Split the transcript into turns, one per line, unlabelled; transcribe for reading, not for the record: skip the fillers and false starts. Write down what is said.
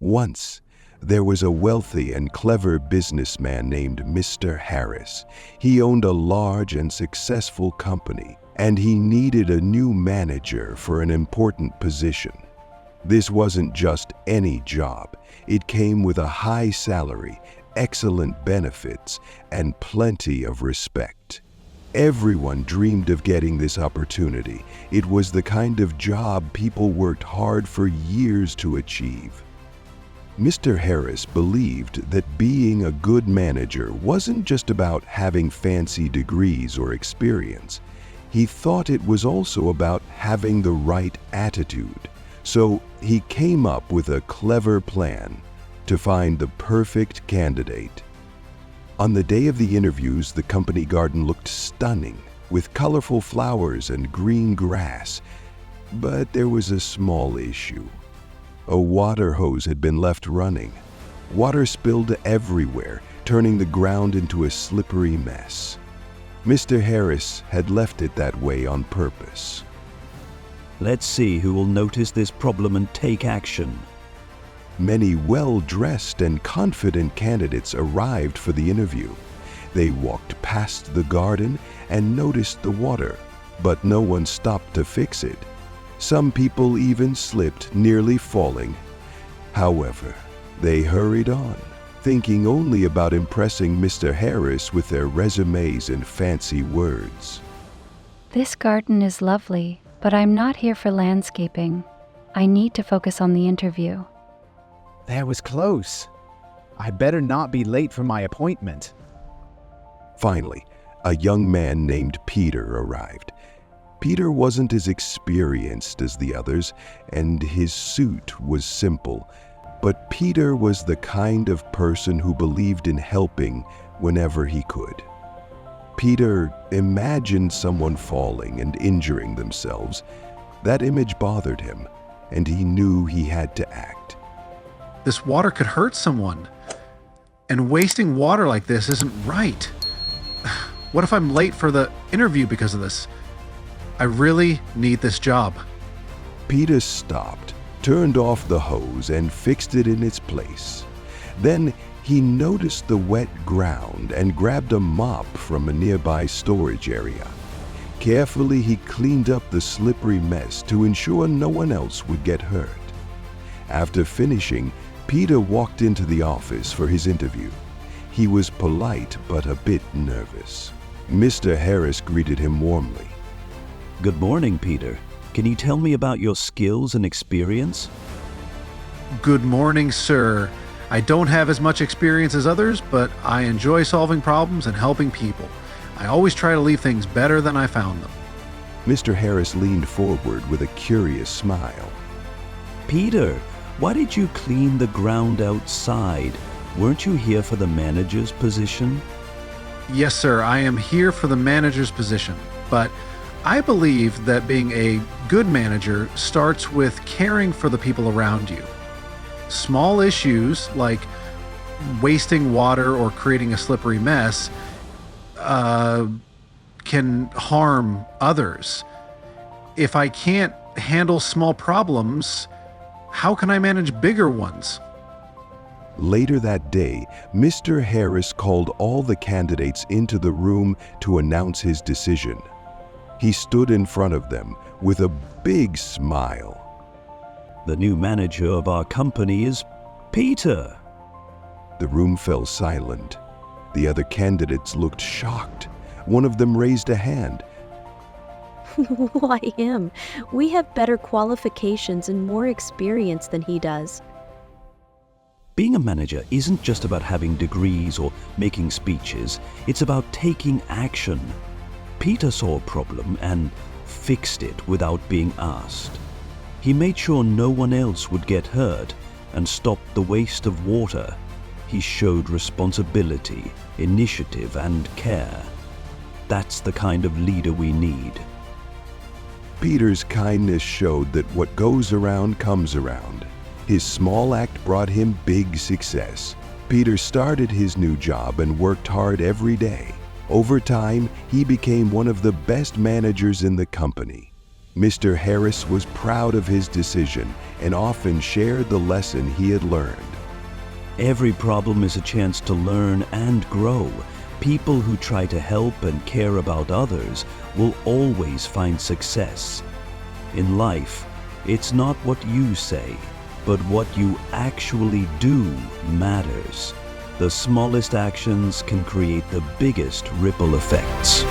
Once, there was a wealthy and clever businessman named Mr. Harris. He owned a large and successful company, and he needed a new manager for an important position. This wasn't just any job. It came with a high salary, excellent benefits, and plenty of respect. Everyone dreamed of getting this opportunity. It was the kind of job people worked hard for years to achieve. Mr. Harris believed that being a good manager wasn't just about having fancy degrees or experience. He thought it was also about having the right attitude. So he came up with a clever plan to find the perfect candidate. On the day of the interviews, the company garden looked stunning, with colorful flowers and green grass. But there was a small issue. A water hose had been left running. Water spilled everywhere, turning the ground into a slippery mess. Mr. Harris had left it that way on purpose.
Let's see who will notice this problem and take action.
Many well-dressed and confident candidates arrived for the interview. They walked past the garden and noticed the water, but no one stopped to fix it. Some people even slipped, nearly falling. However, they hurried on, thinking only about impressing Mr. Harris with their resumes and fancy words.
This garden is lovely, but I'm not here for landscaping. I need to focus on the interview.
That was close. I better not be late for my appointment.
Finally, a young man named Peter arrived. Peter wasn't as experienced as the others, and his suit was simple. But Peter was the kind of person who believed in helping whenever he could. Peter imagined someone falling and injuring themselves. That image bothered him, and he knew he had to act.
This water could hurt someone, and wasting water like this isn't right. What if I'm late for the interview because of this? I really need this job.
Peter stopped, turned off the hose, and fixed it in its place. Then he noticed the wet ground and grabbed a mop from a nearby storage area. Carefully, he cleaned up the slippery mess to ensure no one else would get hurt. After finishing, Peter walked into the office for his interview. He was polite but a bit nervous. Mr. Harris greeted him warmly.
Good morning, Peter. Can you tell me about your skills and experience?
Good morning, sir. I don't have as much experience as others, but I enjoy solving problems and helping people. I always try to leave things better than I found them.
Mr. Harris leaned forward with a curious smile.
Peter, why did you clean the ground outside? Weren't you here for the manager's position?
Yes, sir, I am here for the manager's position, but I believe that being a good manager starts with caring for the people around you. Small issues like wasting water or creating a slippery mess can harm others. If I can't handle small problems, how can I manage bigger ones?
Later that day, Mr. Harris called all the candidates into the room to announce his decision. He stood in front of them with a big smile.
The new manager of our company is Peter.
The room fell silent. The other candidates looked shocked. One of them raised a hand.
Why him? We have better qualifications and more experience than he does.
Being a manager isn't just about having degrees or making speeches. It's about taking action. Peter saw a problem and fixed it without being asked. He made sure no one else would get hurt and stopped the waste of water. He showed responsibility, initiative, and care. That's the kind of leader we need.
Peter's kindness showed that what goes around comes around. His small act brought him big success. Peter started his new job and worked hard every day. Over time, he became one of the best managers in the company. Mr. Harris was proud of his decision and often shared the lesson he had learned.
Every problem is a chance to learn and grow. People who try to help and care about others will always find success. In life, it's not what you say, but what you actually do matters. The smallest actions can create the biggest ripple effects.